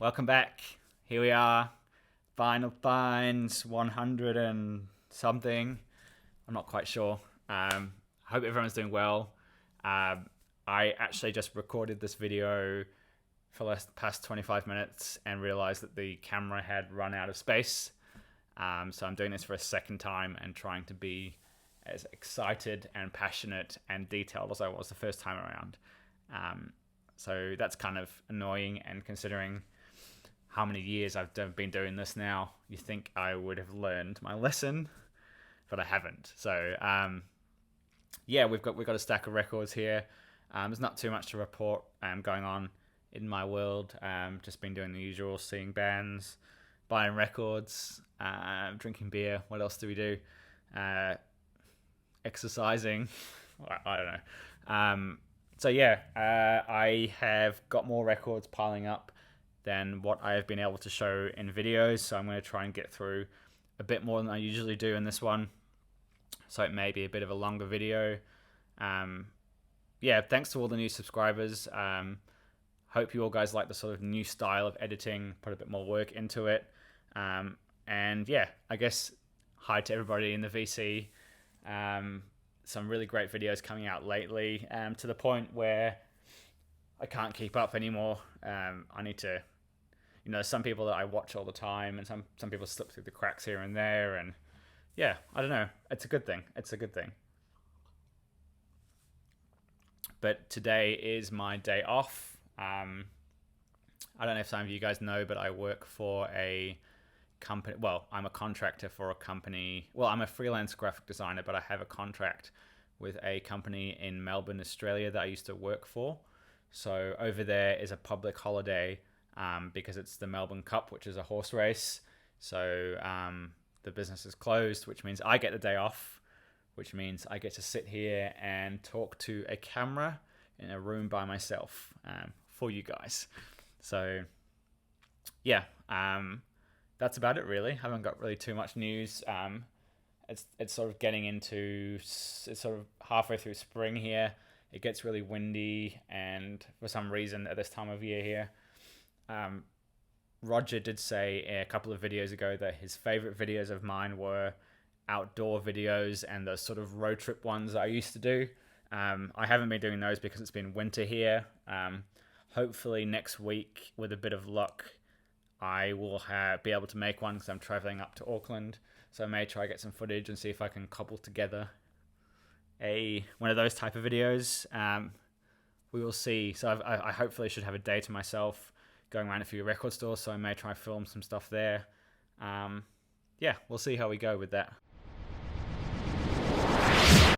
Welcome back. Here we are. Vinyl Finds 100 and something. I'm not quite sure. Hope everyone's doing well. I actually just recorded this video for the past 25 minutes and realized that the camera had run out of space. So I'm doing this for a second time and trying to be as excited and passionate and detailed as I was the first time around. So that's kind of annoying, and considering how many years I've been doing this now, you think I would have learned my lesson, but I haven't. So yeah, we've got a stack of records here. There's not too much to report going on in my world. Just been doing the usual, seeing bands, buying records, drinking beer. What else do we do? Exercising. I don't know. So yeah, I have got more records piling up than what I have been able to show in videos. So I'm going to try and get through a bit more than I usually do in this one. So it may be a bit of a longer video. Yeah, thanks to all the new subscribers. Hope you all guys like the sort of new style of editing, put a bit more work into it. And yeah, I guess hi to everybody in the VC. Some really great videos coming out lately, to the point where I can't keep up anymore. I need to, some people that I watch all the time, and some people slip through the cracks here and there, and yeah, I don't know. It's a good thing. But today is my day off. I don't know if some of you guys know, but I work for a company. Well, I'm a contractor for a company. Well, I'm a freelance graphic designer, but I have a contract with a company in Melbourne, Australia that I used to work for. So over there is a public holiday because it's the Melbourne Cup, which is a horse race. So the business is closed, which means I get the day off, which means I get to sit here and talk to a camera in a room by myself for you guys. So yeah, that's about it really. Haven't got really too much news. It's sort of getting into, it's sort of halfway through spring here. It gets really windy, and for some reason at this time of year here, Roger did say a couple of videos ago that his favorite videos of mine were outdoor videos and the sort of road trip ones that I used to do. I haven't been doing those because it's been winter here. Hopefully next week, with a bit of luck, I will be able to make one because I'm traveling up to Auckland. So I may try to get some footage and see if I can cobble together one of those type of videos. We will see. So I hopefully should have a day to myself going around a few record stores. So I may try to film some stuff there. Yeah, we'll see how we go with that.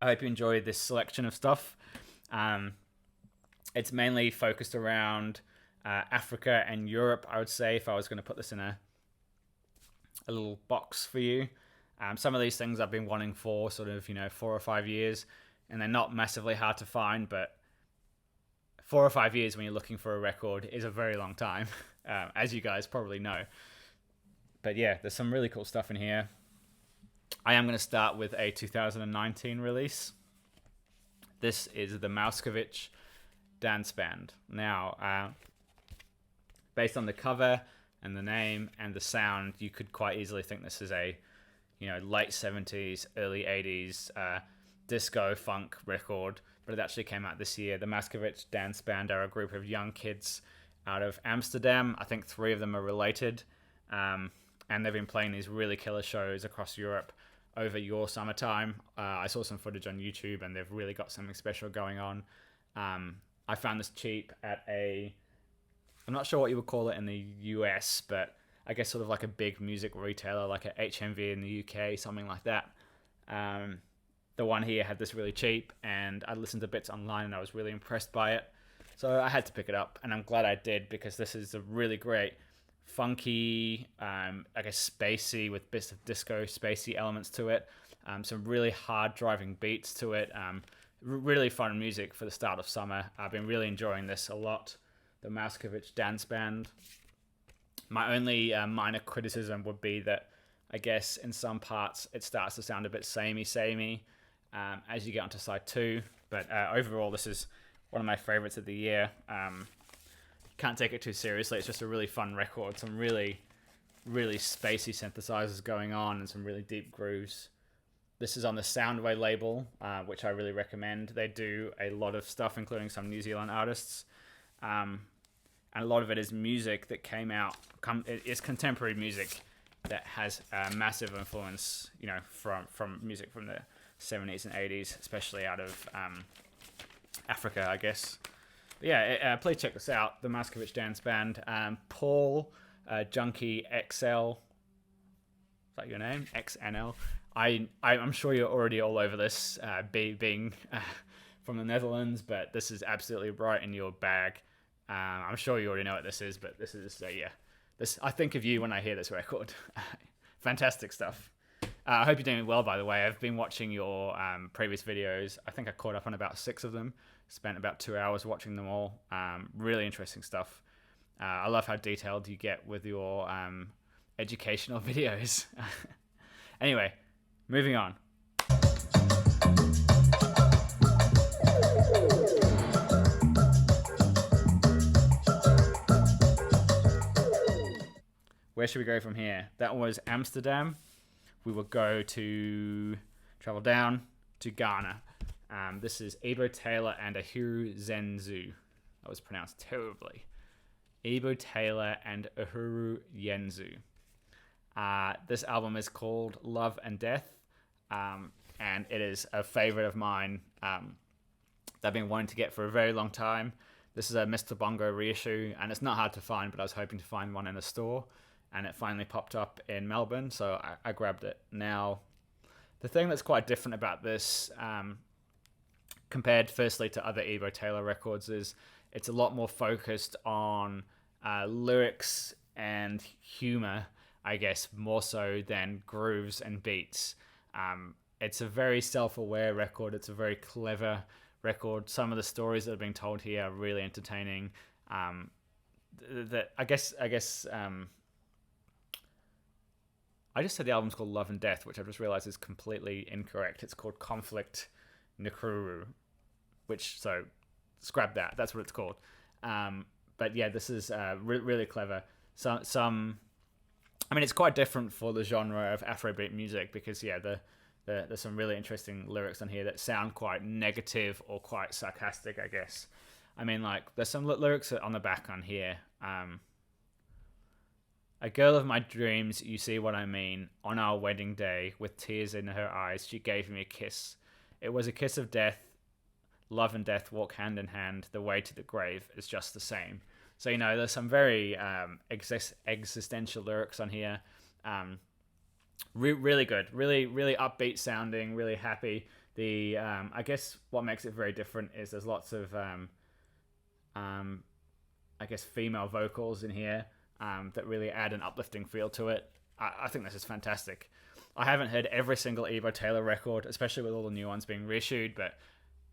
I hope you enjoyed this selection of stuff. It's mainly focused around Africa and Europe, I would say, if I was going to put this in a little box for you. Some of these things I've been wanting for sort of 4 or 5 years, and they're not massively hard to find, but 4 or 5 years when you're looking for a record is a very long time, as you guys probably know. But yeah, there's some really cool stuff in here. I am going to start with a 2019 release. This is the Mauskovic Dance Band. Now, based on the cover and the name and the sound, you could quite easily think this is a late 70s, early 80s disco funk record, but it actually came out this year. The Maskavich Dance Band are a group of young kids out of Amsterdam. I think 3 of them are related, and they've been playing these really killer shows across Europe over your summertime. I saw some footage on YouTube, and they've really got something special going on. I found this cheap at I'm not sure what you would call it in the US, but I guess sort of like a big music retailer, like a HMV in the UK, something like that. The one here had this really cheap, and I listened to bits online and I was really impressed by it. So I had to pick it up, and I'm glad I did, because this is a really great, funky, I guess spacey, with bits of disco spacey elements to it. Some really hard driving beats to it. Really fun music for the start of summer. I've been really enjoying this a lot. The Mauskovic Dance Band. My only minor criticism would be that I guess in some parts it starts to sound a bit samey as you get onto side 2. But overall, this is one of my favorites of the year. can't take it too seriously. It's just a really fun record. Some really, really spacey synthesizers going on and some really deep grooves. This is on the Soundway label, which I really recommend. They do a lot of stuff, including some New Zealand artists. And a lot of it is music that came out. It's contemporary music that has a massive influence, you know, from music from the 70s and 80s, especially out of Africa, I guess. But yeah, please check this out. The Mauskovic Dance Band. Paul Junkie XL. Is that your name? XNL. I'm sure you're already all over this, being from the Netherlands, but this is absolutely right in your bag. I'm sure you already know what this is, but this is, I think of you when I hear this record. Fantastic stuff. I hope you're doing well, by the way. I've been watching your previous videos. I think I caught up on about 6 of them. Spent about 2 hours watching them all. Really interesting stuff. I love how detailed you get with your educational videos. Anyway, moving on. Where should we go from here? That was Amsterdam. We will travel down to Ghana. This is Eva Taylor and Uhuru Zenzu. That was pronounced terribly. Eva Taylor and Uhuru Yenzen. This album is called Love and Death, and it is a favorite of mine that I've been wanting to get for a very long time. This is a Mr. Bongo reissue, and it's not hard to find, but I was hoping to find one in a store, and it finally popped up in Melbourne, so I grabbed it. Now, the thing that's quite different about this, compared firstly to other Eva Taylor records, is it's a lot more focused on lyrics and humor, I guess, more so than grooves and beats. It's a very self-aware record. It's a very clever record. Some of the stories that are being told here are really entertaining. I just said the album's called Love and Death, which I've just realized is completely incorrect. It's called Conflict Nkuru, so scrap that. That's what it's called. But yeah, this is really clever. I mean, it's quite different for the genre of Afrobeat music because, yeah, there's some really interesting lyrics on here that sound quite negative or quite sarcastic, I guess. I mean, like, there's some lyrics on the back on here. A girl of my dreams, you see what I mean. On our wedding day, with tears in her eyes, she gave me a kiss. It was a kiss of death. Love and death walk hand in hand. The way to the grave is just the same. So, you know, there's some very existential lyrics on here. Really good. Really upbeat sounding, really happy. I guess what makes it very different is there's lots of, female vocals in here that really add an uplifting feel to it. I think this is fantastic. I haven't heard every single Eva Taylor record, especially with all the new ones being reissued, but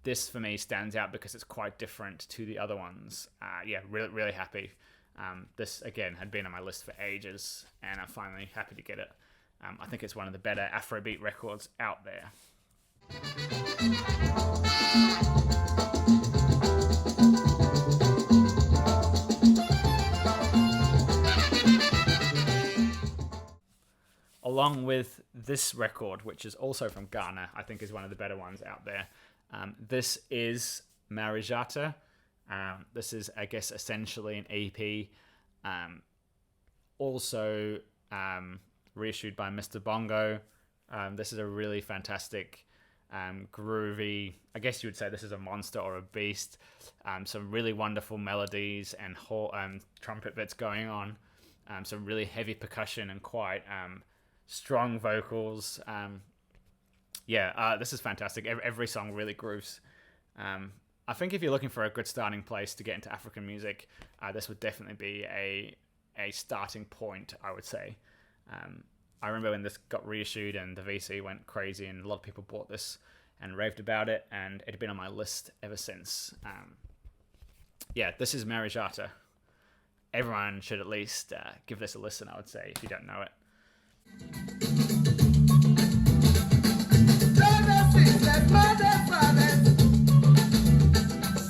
this for me stands out because it's quite different to the other ones. Really happy. This again had been on my list for ages, and I'm finally happy to get it. I think it's one of the better Afrobeat records out there. Along with this record, which is also from Ghana, I think is one of the better ones out there. This is Marijata. This is, I guess, essentially an EP. Also reissued by Mr. Bongo. This is a really fantastic, groovy, I guess you would say this is a monster or a beast. Some really wonderful melodies and trumpet bits going on. Some really heavy percussion and quite strong vocals. This is fantastic. Every song really grooves. I think if you're looking for a good starting place to get into African music, this would definitely be a starting point, I would say. I remember when this got reissued and the VC went crazy and a lot of people bought this and raved about it, and it had been on my list ever since. This is Marijata. Everyone should at least give this a listen, I would say, if you don't know it.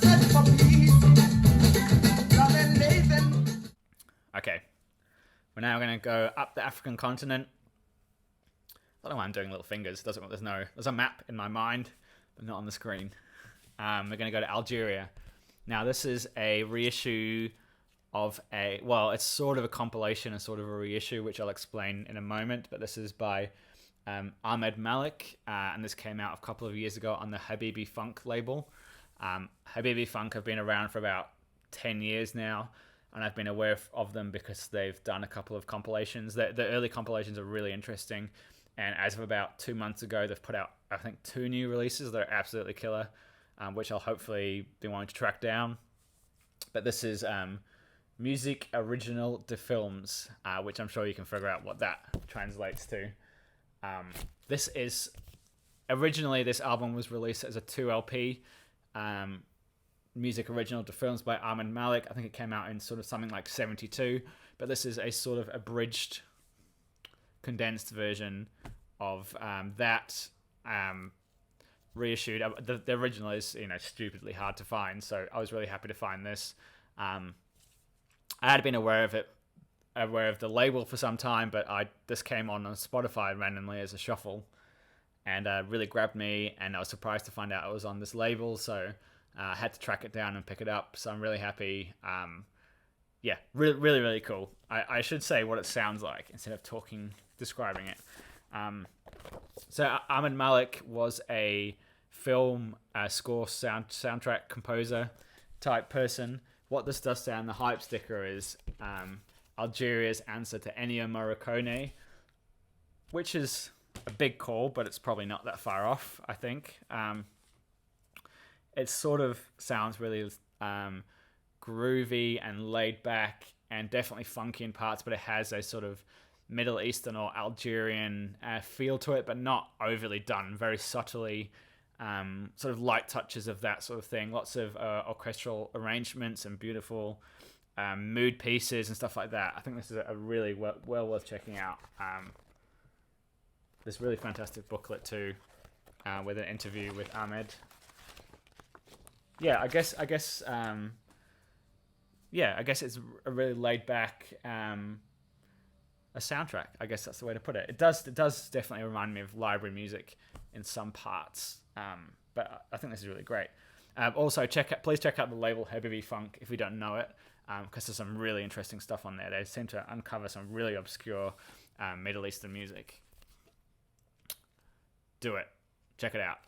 Set for peace, love and laziness. We're now going to go up the African continent. I don't know why I'm doing little fingers. There's a map in my mind, but not on the screen. We're going to go to Algeria. Now, this is a reissue of it's sort of a compilation and sort of a reissue, which I'll explain in a moment. But this is by Ahmed Malik, and this came out a couple of years ago on the Habibi Funk label. Habibi Funk have been around for about 10 years now, and I've been aware of them because they've done a couple of compilations. The early compilations are really interesting, and as of about 2 months ago, they've put out, I think, 2 new releases that are absolutely killer, which I'll hopefully be wanting to track down. But this is Musique Originale de Films, which I'm sure you can figure out what that translates to. Originally, this album was released as a 2 LP, Musique Originale de Films by Ahmed Malik. I think it came out in sort of something like 72, but this is a sort of abridged, condensed version of that reissued. The original is, stupidly hard to find, so I was really happy to find this. I had been aware of the label for some time, but this came on Spotify randomly as a shuffle, and really grabbed me, and I was surprised to find out it was on this label, so I had to track it down and pick it up, so I'm really happy. Really, really, really cool. I should say what it sounds like instead of describing it. So Ahmed Malik was a film score soundtrack composer type person. What this does say on the hype sticker is Algeria's answer to Ennio Morricone, which is a big call, but it's probably not that far off, I think. It sort of sounds really groovy and laid back and definitely funky in parts, but it has a sort of Middle Eastern or Algerian feel to it, but not overly done, very subtly, sort of light touches of that sort of thing. Lots of orchestral arrangements and beautiful mood pieces and stuff like that. I think this is a really well worth checking out. This really fantastic booklet too, with an interview with Ahmed. I guess it's a really laid back a soundtrack. I guess that's the way to put it. It does definitely remind me of library music in some parts, but I think this is really great. Also, please check out the label Habibi Funk if you don't know it, because there's some really interesting stuff on there. They seem to uncover some really obscure Middle Eastern music. Do it. Check it out.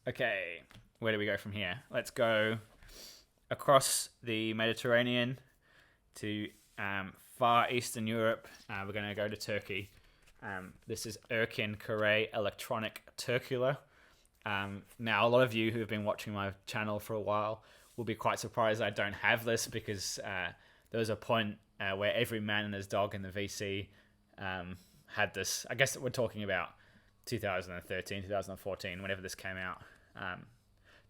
Okay, where do we go from here? Let's go across the Mediterranean to far Eastern Europe. We're going to go to Turkey. This is Erkin, Koray, Elektronik, Turkuler. Now, a lot of you who have been watching my channel for a while will be quite surprised I don't have this, because there was a point where every man and his dog in the VC had this. I guess we're talking about 2013, 2014, whenever this came out.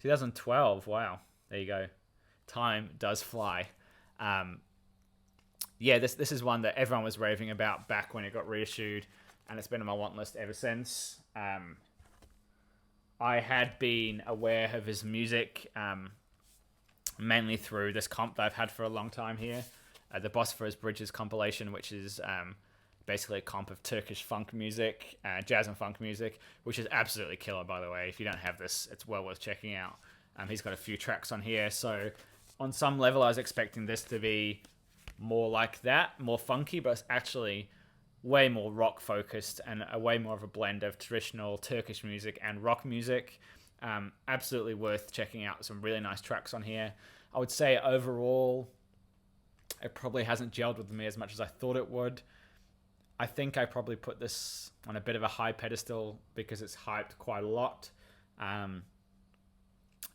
2012, wow, there you go. Time does fly. This is one that everyone was raving about back when it got reissued, and it's been on my want list ever since. I had been aware of his music mainly through this comp that I've had for a long time here, the Bosphorus Bridges compilation, which is basically a comp of Turkish funk music, jazz and funk music, which is absolutely killer, by the way. If you don't have this, it's well worth checking out. He's got a few tracks on here, so on some level I was expecting this to be more like that, more funky, but it's actually way more rock focused and a way more of a blend of traditional Turkish music and rock music. Absolutely worth checking out. Some really nice tracks on here. I would say overall it probably hasn't gelled with me as much as I thought it would. I think I probably put this on a bit of a high pedestal because it's hyped quite a lot.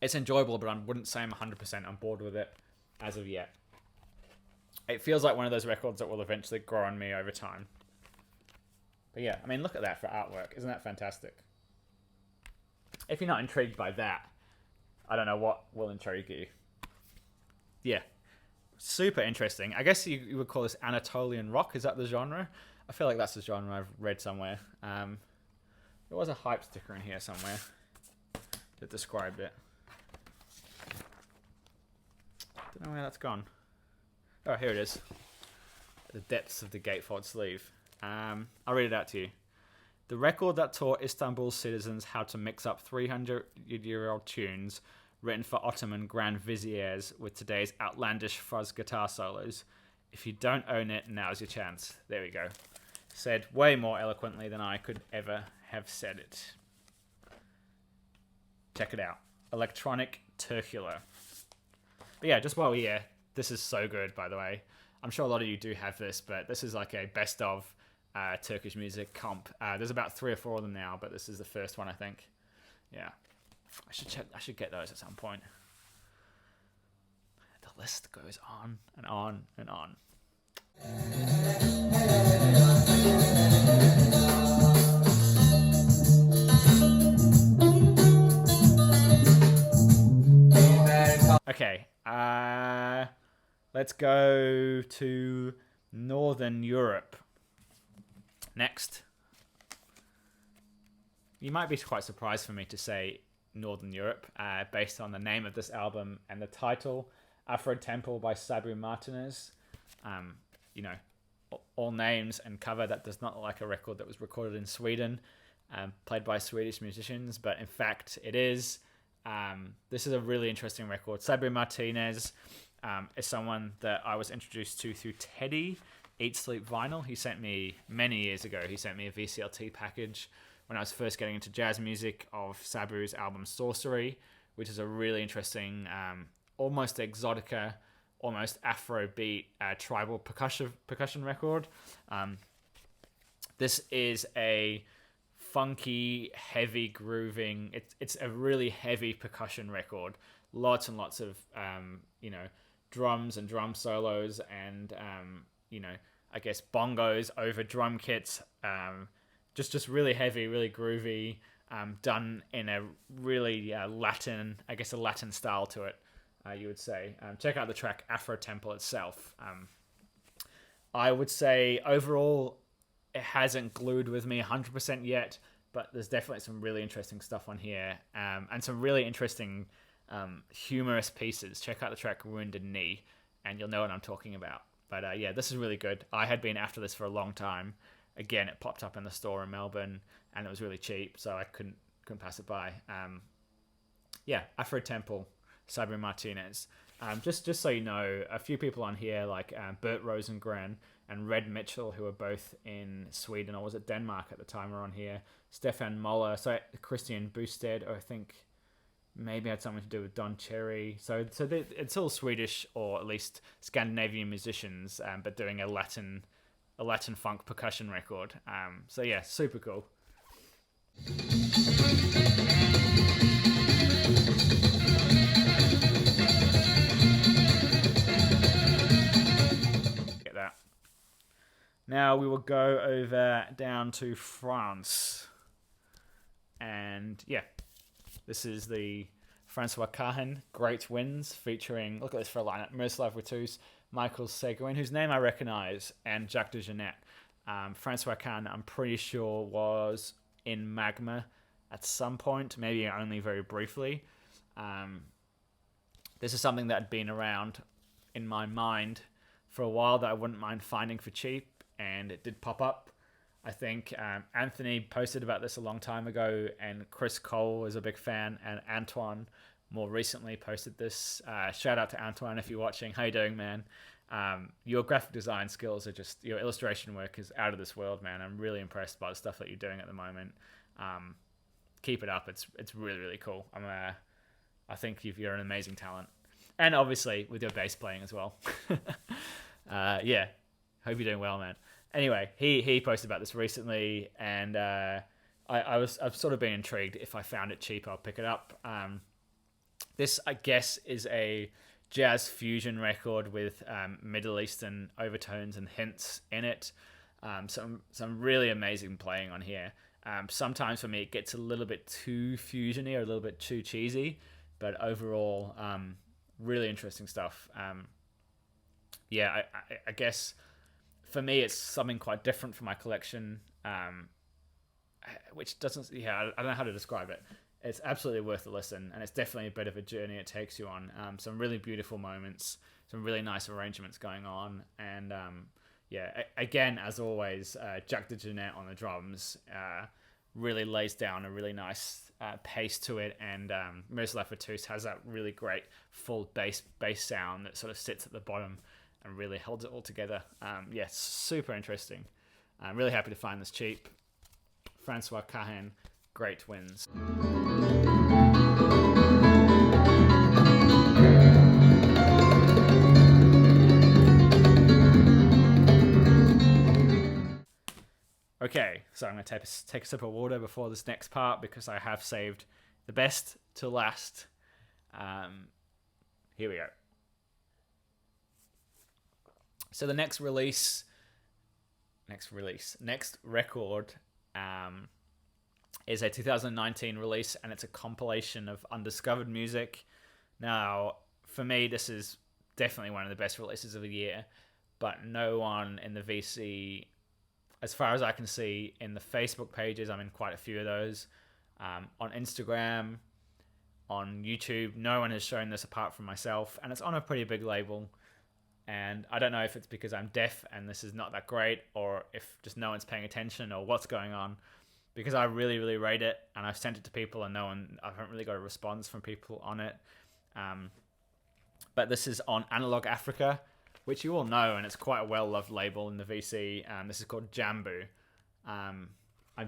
It's enjoyable, but I wouldn't say I'm 100% on board with it as of yet. It feels like one of those records that will eventually grow on me over time. But yeah, I mean, look at that for artwork. Isn't that fantastic? If you're not intrigued by that, I don't know what will intrigue you. Yeah, super interesting. I guess you would call this Anatolian rock. Is that the genre? I feel like that's the genre I've read somewhere. There was a hype sticker in here somewhere that described it. Don't know where that's gone. Oh, here it is. The depths of the gatefold sleeve. I'll read it out to you. The record that taught Istanbul's citizens how to mix up 300-year-old tunes written for Ottoman Grand Viziers with today's outlandish fuzz guitar solos. If you don't own it, now's your chance. There we go. Said way more eloquently than I could ever have said it. Check it out. Elektronik Turkuler. But yeah, just while we're here, this is so good, by the way. I'm sure a lot of you do have this, but this is like a best of Turkish music comp. There's about 3 or 4 of them now, but this is the first one, I think. Yeah. I should get those at some point. The list goes on and on and on. Okay, let's go to Northern Europe next. You might be quite surprised for me to say Northern Europe, based on the name of this album and the title, Afro Temple by Sabu Martinez. You know, all names and cover that does not look like a record that was recorded in Sweden, played by Swedish musicians, but in fact it is. This is a really interesting record. Sabu Martinez is someone that I was introduced to through Teddy, Eat Sleep Vinyl. He sent me, many years ago, he sent me a VCLT package when I was first getting into jazz music of Sabu's album Sorcery, which is a really interesting, almost exotica, almost Afrobeat, tribal percussion record. This is a funky, heavy grooving. It's a really heavy percussion record. Lots and lots of drums and drum solos and I guess bongos over drum kits. Just really heavy, really groovy. Done in a really Latin, I guess a Latin style to it. You would say. Check out the track Afro Temple itself. I would say overall it hasn't glued with me 100% yet, but there's definitely some really interesting stuff on here, and some really interesting humorous pieces. Check out the track Wounded Knee, and you'll know what I'm talking about. But yeah, this is really good. I had been after this for a long time. Again, it popped up in the store in Melbourne, and it was really cheap, so I couldn't pass it by. Yeah, Afro Temple, Sabu Martinez. Just so you know, a few people on here, like Bert Rosengren and Red Mitchell, who are both in Sweden, or was it Denmark at the time, are on here. Stefan Moller, so Christian Busted, or I think maybe had something to do with Don Cherry. So it's all Swedish, or at least Scandinavian musicians, but doing a Latin funk percussion record. So yeah, super cool. Get that. Now we will go over down to France. And yeah, this is the Francois Cahen Great Winds, featuring, look at this for a lineup, Miroslav Ritus, Michael Seguin, whose name I recognise, and Jacques de Jeanette. Francois Cahen, I'm pretty sure, was in Magma at some point, maybe only very briefly. This is something that had been around in my mind for a while that I wouldn't mind finding for cheap, and it did pop up. I think Anthony posted about this a long time ago, and Chris Cole was a big fan, and Antoine more recently posted this. Shout out to Antoine if you're watching. How you doing, man? Your graphic design skills are just, your illustration work is out of this world, man. I'm really impressed by the stuff that you're doing at the moment. Keep it up. It's really, really cool. I think you're an amazing talent. And obviously with your bass playing as well. Yeah, hope you're doing well, man. Anyway, he posted about this recently, and I've sort of been intrigued. If I found it cheap, I'll pick it up. This, I guess, is a jazz fusion record with Middle Eastern overtones and hints in it. Some really amazing playing on here. Sometimes for me it gets a little bit too fusiony or a little bit too cheesy, but overall, really interesting stuff. I guess for me, it's something quite different from my collection, which doesn't, I don't know how to describe it. It's absolutely worth a listen, and it's definitely a bit of a journey it takes you on. Some really beautiful moments, some really nice arrangements going on, and again, as always, Jack de Jeanette on the drums really lays down a really nice pace to it, and Mauskovic Vertus has that really great full bass sound that sort of sits at the bottom and really holds it all together. Super interesting. I'm really happy to find this cheap. Francois Cahen, great twins. Okay, so I'm going to take a sip of water before this next part because I have saved the best to last. Here we go. So the next record is a 2019 release, and it's a compilation of undiscovered music. Now, for me, this is definitely one of the best releases of the year, but no one in the VC, as far as I can see, in the Facebook pages, I'm in quite a few of those, on Instagram, on YouTube, no one has shown this apart from myself, and it's on a pretty big label. And I don't know if it's because I'm deaf and this is not that great, or if just no one's paying attention, or what's going on, because I really, really rate it, and I've sent it to people and I haven't really got a response from people on it. But this is on Analog Africa, which you all know, and it's quite a well-loved label in the VC. This is called Jambu. I'm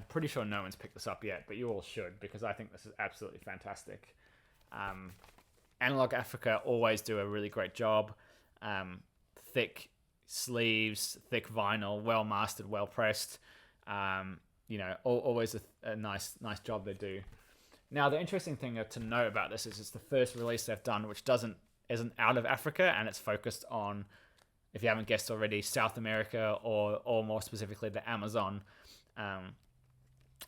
pretty sure no one's picked this up yet, but you all should, because I think this is absolutely fantastic. Analog Africa always do a really great job. Thick sleeves, thick vinyl, well mastered, well pressed. Always a nice job they do. Now, the interesting thing to know about this is it's the first release they've done which isn't out of Africa, and it's focused on, if you haven't guessed already, South America, or more specifically the Amazon.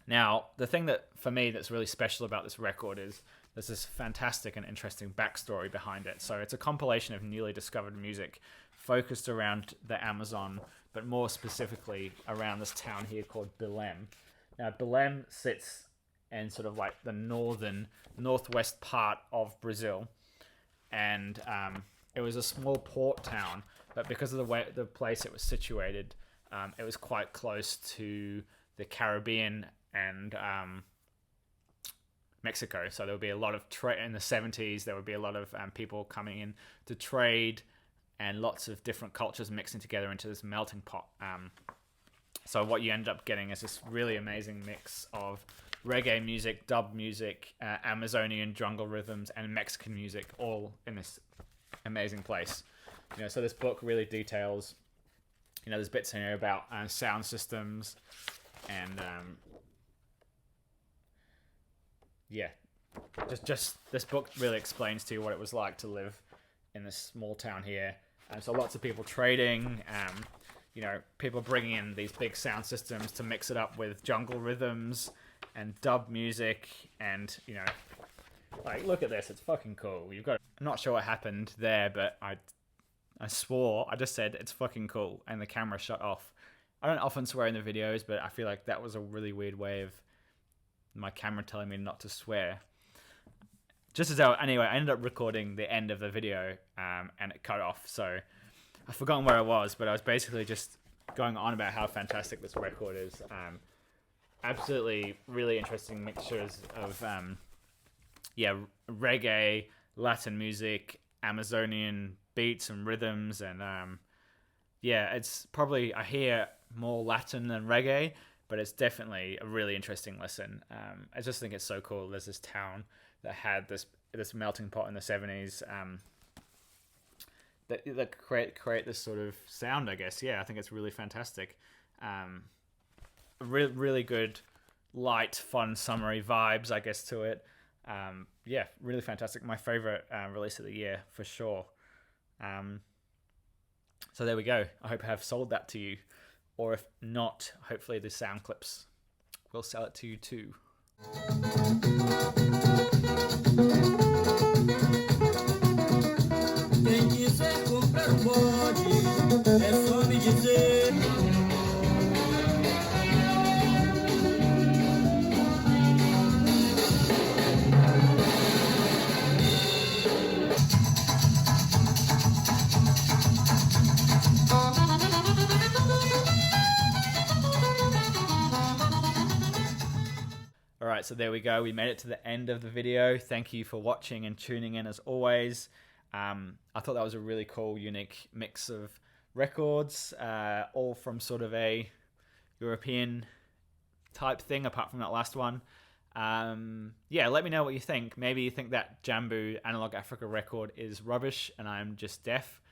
Now, the thing that for me that's really special about this record is there's this fantastic and interesting backstory behind it. So it's a compilation of newly discovered music focused around the Amazon, but more specifically around this town here called Belém. Now, Belém sits in sort of like the northwest part of Brazil, and it was a small port town, but because of the place it was situated, it was quite close to the Caribbean and Mexico. So there would be a lot of trade in the 70s. There would be a lot of people coming in to trade, and lots of different cultures mixing together into this melting pot. So what you end up getting is this really amazing mix of reggae music, dub music, Amazonian jungle rhythms, and Mexican music, all in this amazing place. So this book really details, there's bits in here about sound systems, and just this book really explains to you what it was like to live in this small town here. And so lots of people trading, people bringing in these big sound systems to mix it up with jungle rhythms and dub music, and look at this, it's fucking cool. I'm not sure what happened there, but I swore, I just said it's fucking cool, and the camera shut off. I don't often swear in the videos, but I feel like that was a really weird way of my camera telling me not to swear. Anyway, I ended up recording the end of the video, and it cut off, so I've forgotten where I was, but I was basically just going on about how fantastic this record is. Absolutely really interesting mixtures of reggae, Latin music, Amazonian beats and rhythms, and it's probably, I hear more Latin than reggae, but it's definitely a really interesting listen. I just think it's so cool. There's this town that had this melting pot in the 70s that create this sort of sound, I guess. I think it's really fantastic. Really good, light, fun, summery vibes, I guess, to it. Really fantastic. My favorite release of the year, for sure. So there we go. I hope I have sold that to you. Or if not, hopefully the sound clips will sell it to you too. right, so there we go. We made it to the end of the video. Thank you for watching and tuning in as always. I thought that was a really cool, unique mix of records, all from sort of a European type thing, apart from that last one. Yeah, let me know what you think. Maybe you think that Jambu Analog Africa record is rubbish and I'm just deaf.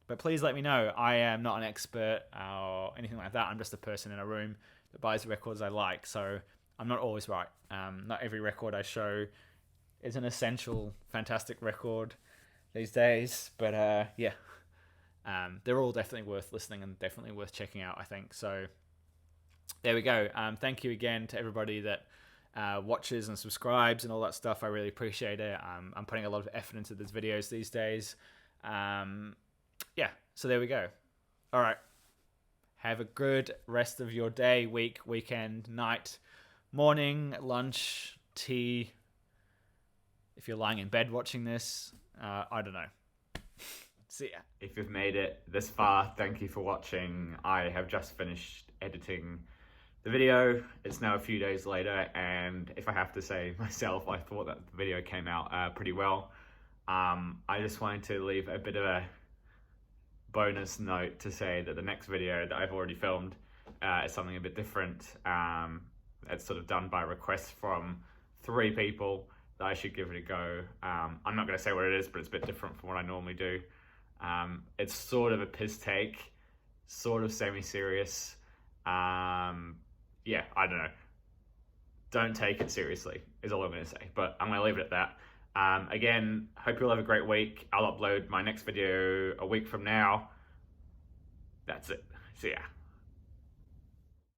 But please let me know. I am not an expert or anything like that. I'm just a person in a room that buys the records I like. So I'm not always right. Not every record I show is an essential, fantastic record these days. But yeah, they're all definitely worth listening and definitely worth checking out, I think. So there we go. Thank you again to everybody that watches and subscribes and all that stuff. I really appreciate it. I'm putting a lot of effort into these videos these days. Yeah, so there we go. All right. Have a good rest of your day, week, weekend, night, morning, lunch, tea. If you're lying in bed watching this, I don't know. See ya. If you've made it this far, thank you for watching. I have just finished editing the video. It's now a few days later, and if I have to say myself, I thought that the video came out pretty well. I just wanted to leave a bit of a bonus note to say that the next video that I've already filmed is something a bit different. It's sort of done by request from 3 people that I should give it a go. I'm not going to say what it is, but it's a bit different from what I normally do. It's sort of a piss take, sort of semi-serious. Yeah, I don't know. Don't take it seriously is all I'm going to say, but I'm going to leave it at that. Again, hope you'll have a great week. I'll upload my next video a week from now. That's it. See ya.